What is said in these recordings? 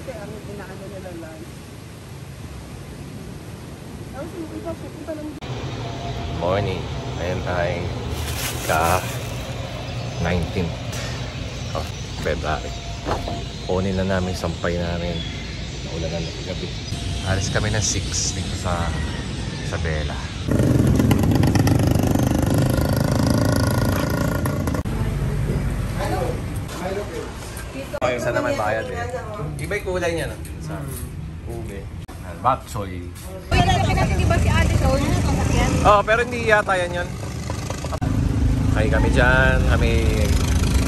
Kasi ang inaano nila lunch. Ang iba pupunta lang. Morning. Ngayon ay ka-19th of February. Kunin na namin sampay namin. Naulan na gabi. Alis kami ng 6 dito sa Isabela. Isa naman bayad eh. Iba yung kulay niya, no? Sa ube. Bak choy. Pinatapin natin diba si Ate Soul? Oh, pero hindi yata yan yun. Kaya kami dyan. Kami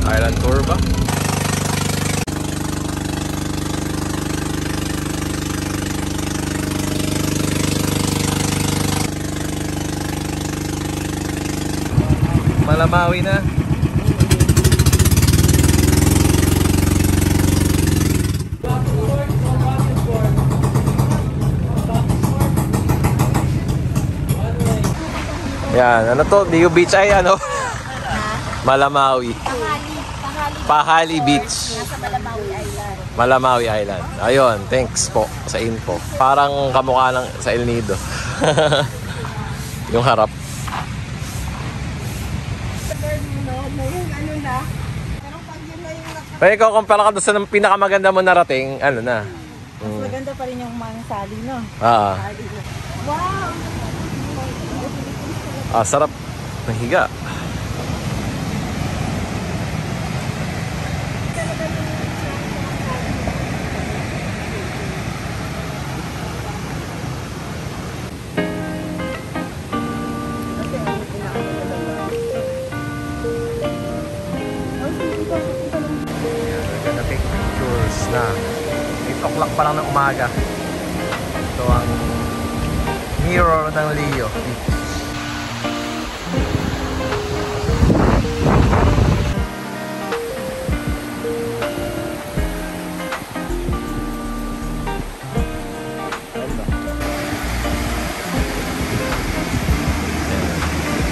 island tour ba? Malamawi na. Yan, ano to? Dio Beach ay ano? Malamawi. Pahali Beach. Nasa Malamawi Island. Malamawi Island. Ayun, thanks po sa info. Parang kamukha ng sa El Nido. Yung harap. Pero ikaw, kumpara ka doon sa pinakamaganda mo narating, ano na? Mas maganda pa rin yung Mansali, no? Ah. Wow! Ah, sarap. Nahiga. Take pictures na 8 o'clock pa lang ng umaga. Ito ang mirror ng Leo.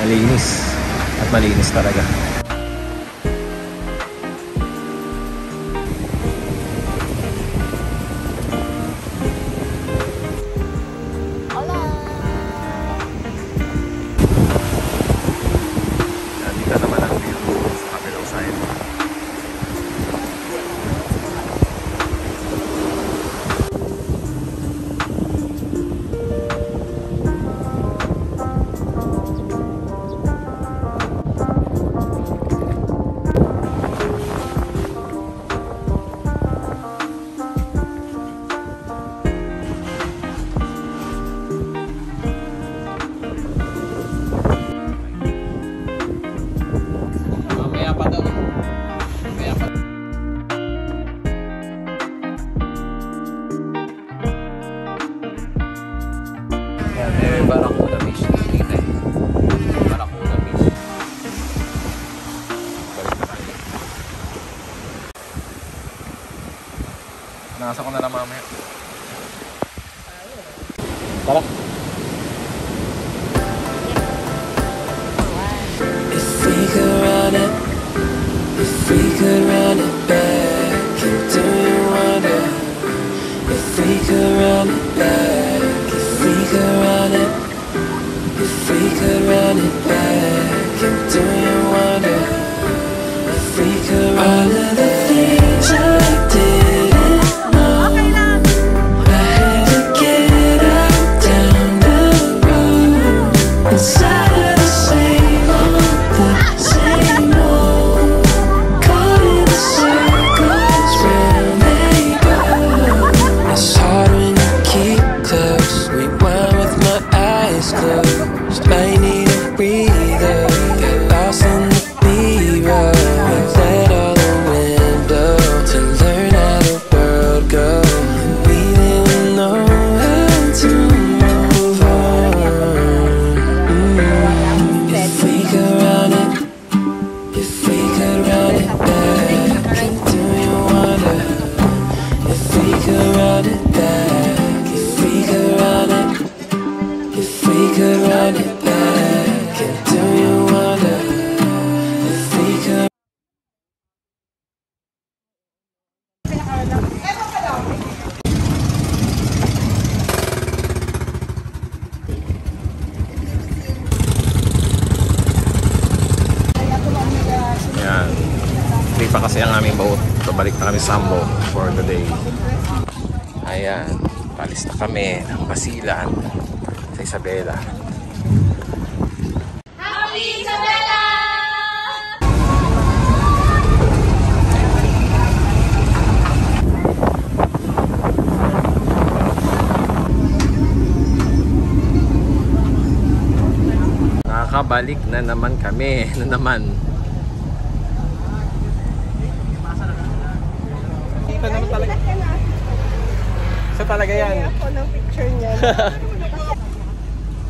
Malinis at malinis talaga. Barracuda Beach dito eh. Barracuda Beach. Balik na tayo. Nasa ko na lang mamaya. Tara. If we could run it, if we could run it back, do you wonder? If we could run it back, if we could run it. If we could run it back, do you wonder if we could run all of the things I didn't know? I had to get out down the road inside of the same old, caught in the same. naming boat. Balik na kami sa Sambo for the day. Ayan, palis na kami ng Basilan sa Isabela. Happy Isabela! Nakakabalik na naman kami. Kita naman talaga. Siya talaga yan. Ako ng picture niya.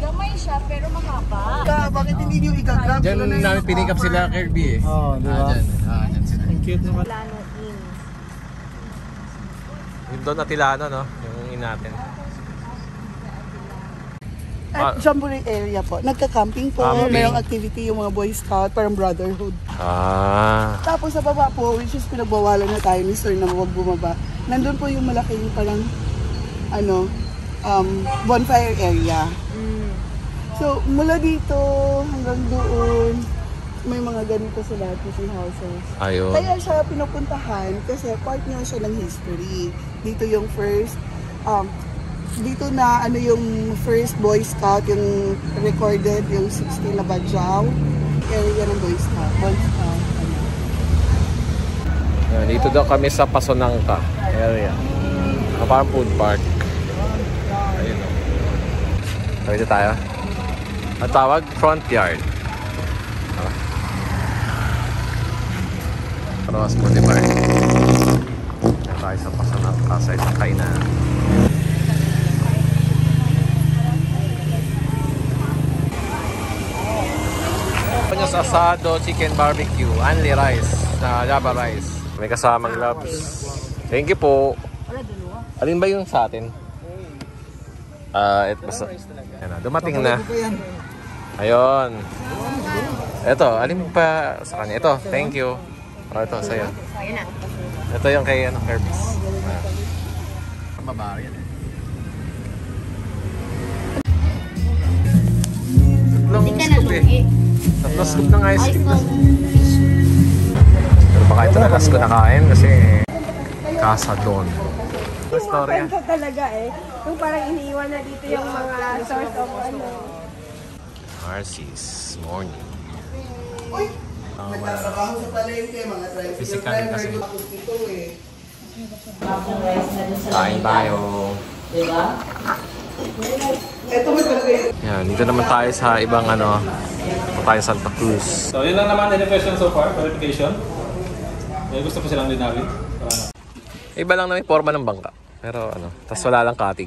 Gamay siya pero mahaba. Bakit hindi niyo i-grab? Diyan namin pinick up sila Kirby eh. Oo, di ba? Diyan sila. Cute naman. Plano in. Yung doon Atilano, no? Yung in natin. At Jamboree area po. Nagka-camping po. Camping. Mayroong activity yung mga Boy Scout, parang brotherhood. Tapos sa baba po, which is pinagbawalan na tayo ni Sir na huwag bumaba. Nandun po yung malaking parang bonfire area. So mula dito hanggang doon, may mga ganito sila, fishing houses. Ayun. Kaya siya pinupuntahan kasi part niya siya ng history. Dito yung first, dito na yung first Boy Scout, yung recorded, yung 16 na Badyaw, area ng Boy Scout. Boy Scout. Yan, dito daw kami sa Pasonangka area. Parang food park. Ayun o. So, dito tayo. Ang tawag, front yard. Cross Boulevard. Yan tayo sa Pasonangka sa isang kainan. Sa asado, chicken barbecue, only rice, na Java rice. May kasamang labs. Thank you po. Alin ba yung sa atin? Basta. Yan na, dumating na. Ayun. Ito, alin pa sa kanya? Ito, thank you. Ito, sa'yo. Ito yung kay Kirby's. Mababa yan eh. Tatlong scoop eh. Tatlong scoop ng ice cream. Pero baka ito na last ko nakain kasi Casa Don. Storya. Ito talaga eh. Yung parang iniiwan na dito yung mga source of Marcy's morning. Nagtatrabaho sa palengke, mga tricycle Physical kasi. dito eh. Kain tayo. Ito mo talaga yun. Yan, dito naman tayo sa ibang ito tayo Santa Cruz. So yun lang naman, any question so far? Clarification? Gusto po silang linawin? Iba lang naman yung forma ng bangka. Pero tas wala lang katig.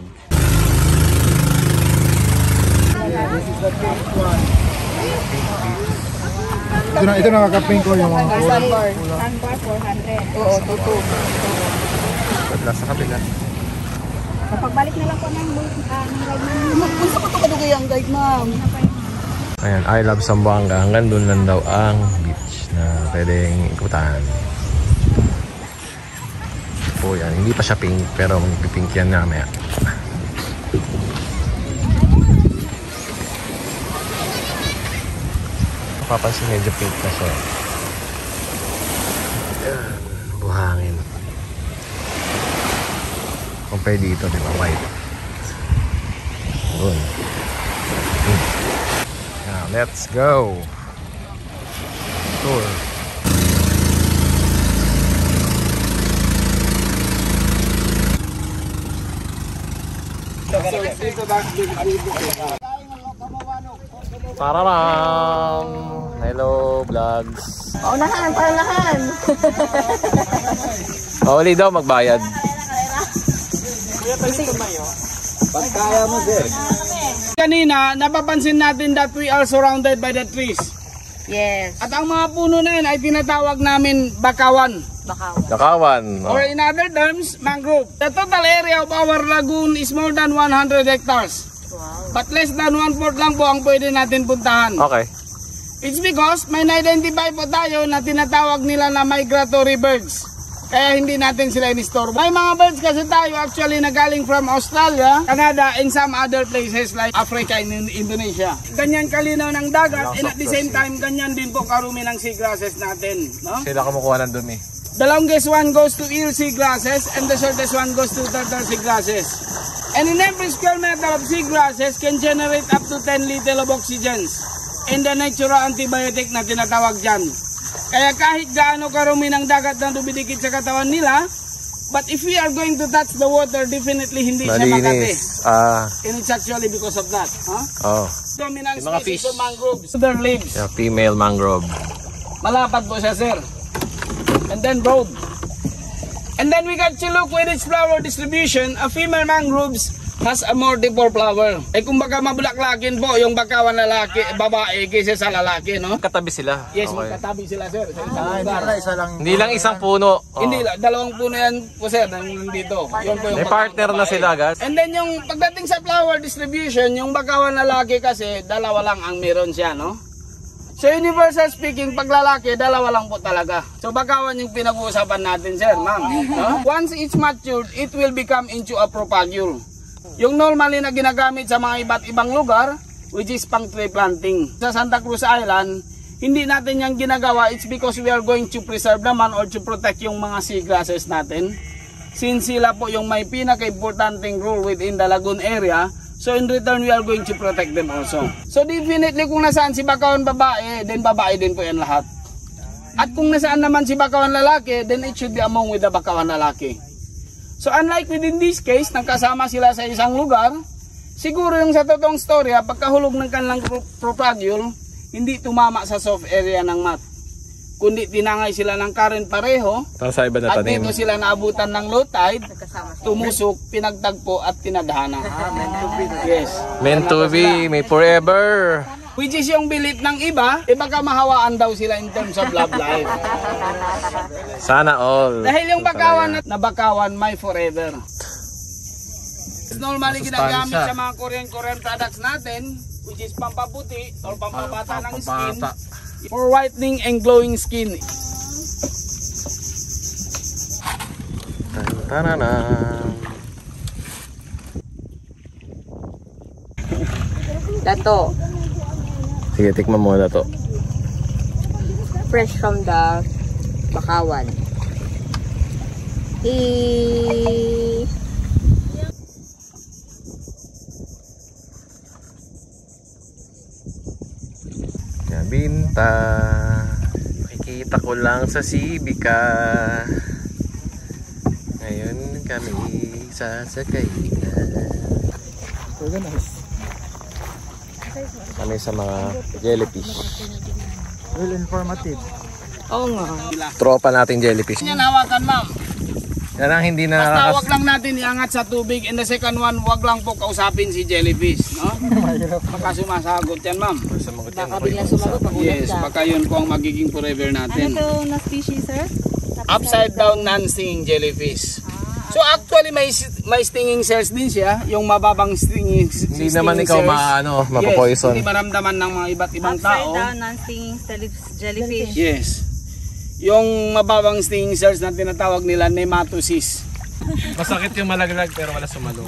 Ito nakaka-pink ko yung mga Sandbar 400. Oo, totoo. Wala sa kabila. Pagbalik na lang po ng ride namin. Gusto ko ito kadugay ang guide, ma'am. Ayan, I love Zamboanga. Hanggang doon lang daw ang beach na pwedeng ikutan. Po yan, hindi pa siya pink pero magpipink yan namaya. Mapapansin medyo pink na siya. Ayan, buhangin. Compare dito, di ba? White. Doon. Now, let's go. Tour. Tararam! Hello, vlogs. Paunahan, paunahan. Uli daw magbayad. Kanina, napapansin natin that we are surrounded by the trees. Yes. At ang mga puno na yun ay tinatawag namin bakawan. Nakawan. Or in other terms, mangrove. The total area of our lagoon is more than 100 hectares. Wow. But less than 1/4 lang po ang pwede natin puntahan. Okay. It's because may na-identify po tayo na tinatawag nila na migratory birds. Kaya hindi natin sila in-store. May mga birds kasi tayo actually na galing from Australia, Canada, and some other places like Africa and Indonesia. Ganyan kalinaw ng dagat and at the same time, ganyan din po karumi ng seagrasses natin. No? Sila kumukuha ng dumi. The longest one goes to eel seagrasses and the shortest one goes to turtle seagrasses. And in every square meter of seagrasses can generate up to 10 liters of oxygen and the natural antibiotic na tinatawag dyan. Kaya kahit gaano karumi ng dagat na dumidikit sa katawan nila, but if we are going to touch the water, definitely hindi siya makati. Malinis. And it's actually because of that. Oh. Dominant Yung mga species fish. of mangroves. Their leaves. Yung female mangrove. Malapad po siya, sir. And then broad. And then we got to look with its flower distribution. A female mangroves has a multiple flower. Kumbaga mabulaklakin po yung bakawan lalaki, babae kaysa sa lalaki, no? Katabi sila. Yes, Okay. magkatabi sila, sir. Sa isang Hindi lugar. pala isa lang. Hindi lang isang puno. Oh. Hindi, dalawang puno yan po, sir, nandito. Yun po yung May partner na babae. sila agad. And then yung pagdating sa flower distribution, yung bakawan lalaki kasi dalawa lang ang meron siya, no? So universal speaking, pag lalaki, dalawa lang po talaga. So bakawan yung pinag-uusapan natin, sir, ma'am. No? Once it's matured, it will become into a propagule. Yung normally na ginagamit sa mga iba't ibang lugar, which is pang tree planting. Sa Santa Cruz Island, hindi natin yung ginagawa. It's because we are going to preserve naman or to protect yung mga seagrasses natin. Since sila po yung may pinaka-importanting role within the lagoon area, so in return, we are going to protect them also. So definitely kung nasaan si bakawan babae, then babae din po yan lahat. At kung nasaan naman si bakawan lalaki, then it should be among with the bakawan lalaki. So unlike within this case, nagkasama sila sa isang lugar, siguro yung sa totoong storya, pagkahulog ng kanilang propagule, hindi tumama sa soft area ng mat. Kundi tinangay sila ng current pareho, Tapos sa iba na at tanim. dito sila naabutan ng low tide, tumusok, pinagtagpo at tinadhana. Yes. Meant to be, may forever. Which is yung belief ng iba, baka mahawaan daw sila in terms of love life. Sana all. Dahil yung bakawan na bakawan, may forever. Normally ginagamit sa mga Korean products natin, which is pampaputi or pampabata ng skin, for whitening and glowing skin. Tanana. Dato, Sige, tikman mo na to. fresh from the bakawan. Binta. Nakikita ko lang sa Civica. Ngayon kami sasakay na. Kami sa mga jellyfish. Well informative. Oo nga. Tropa natin jellyfish. Yan hawakan, ma'am. Yan ang hindi na Basta wag lang natin iangat sa tubig. And the second one, wag lang po kausapin si jellyfish, no? Baka sumasagot yan, ma'am. Baka biglang sumagot pag ulat Yes, ka. baka yun po ang magiging forever Ano natin. to na species, sir? Upside down non-stinging jellyfish. So actually may stinging cells din siya, yung mababang stinging Hindi naman ikaw mapopoison. Yes, hindi maramdaman ng mga iba't ibang Upside tao. down, non-stinging jellyfish. Yes. Yung mababang stinging cells na tinatawag nila nematocysts. Masakit yung malaglag pero wala sumalo.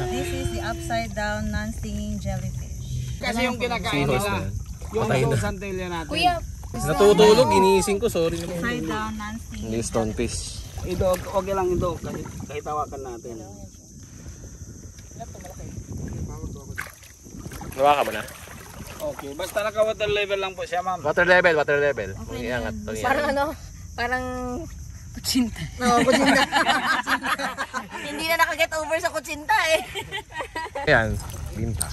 This is the upside down, non-stinging jellyfish. Kasi yung kinakain nila, yung zooxanthelia natin. Kuya, Natutulog, iniising ko, sorry naman. upside down, non-stinging. Hindi stonefish. Ito, okay lang ito, kahit tawakan natin. Nawa ka ba na? Okay, basta naka-water level lang po siya, ma'am. Water level. Iangat. Parang ano, parang Kutsinta. no, kutsinta. Hindi na nakaget over sa kutsinta eh. Ayan, binta.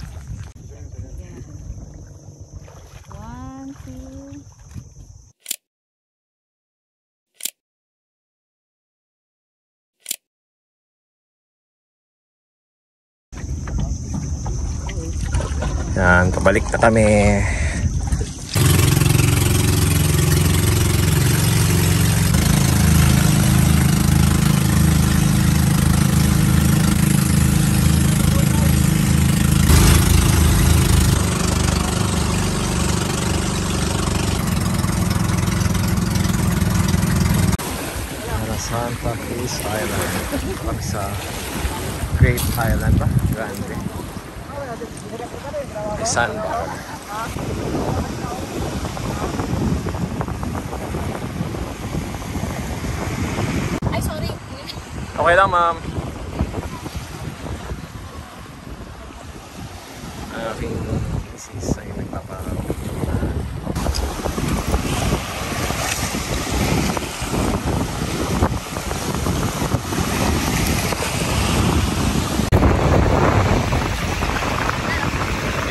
1, 2. Yan, pabalik na kami. Santa Cruz Island. Kami sa Great Island ba? Grande. Sandbar. Okay lang, ma'am. Aking misis ay nagpapapicture.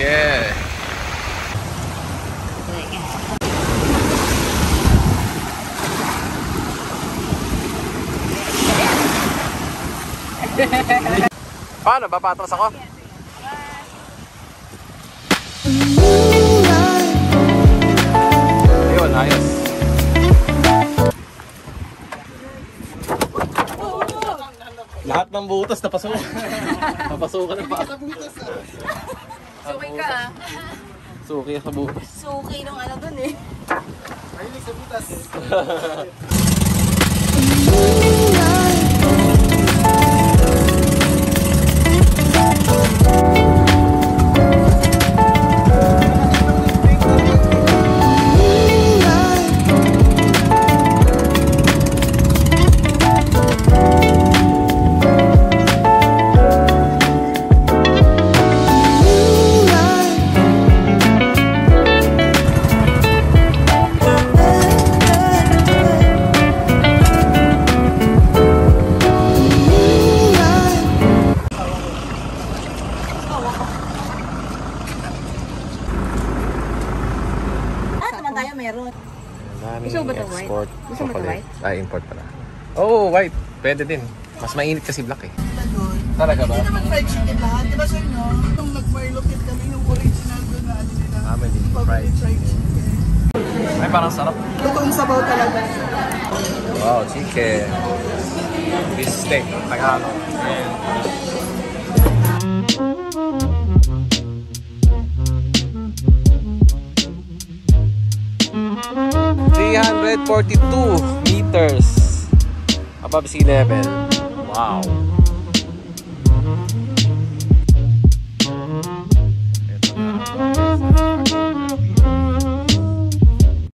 Yeah. Paano? Papatras ako? Ayun, ayos. Lahat ng butas napasukan. Napasukan ng paa. Suki ka ah. Suki sa butas. Suki nung ano dun eh. Mahilig sa butas. 'Daming Gusto mo ba ito export white? Gusto mo ito chocolate. white? Ay, import pala. Oo, white. Pwede din. Mas mainit kasi black eh. Talaga ba? Hindi naman fried chicken lahat. Di ba sir, no? Nung nag-marlopit kami yung original doon na ano nila. Family fried chicken. Ay, parang sarap. Totoong sabaw talaga. Wow, chicken. Beef steak. Tagalog. And 342 meters above sea level. Wow.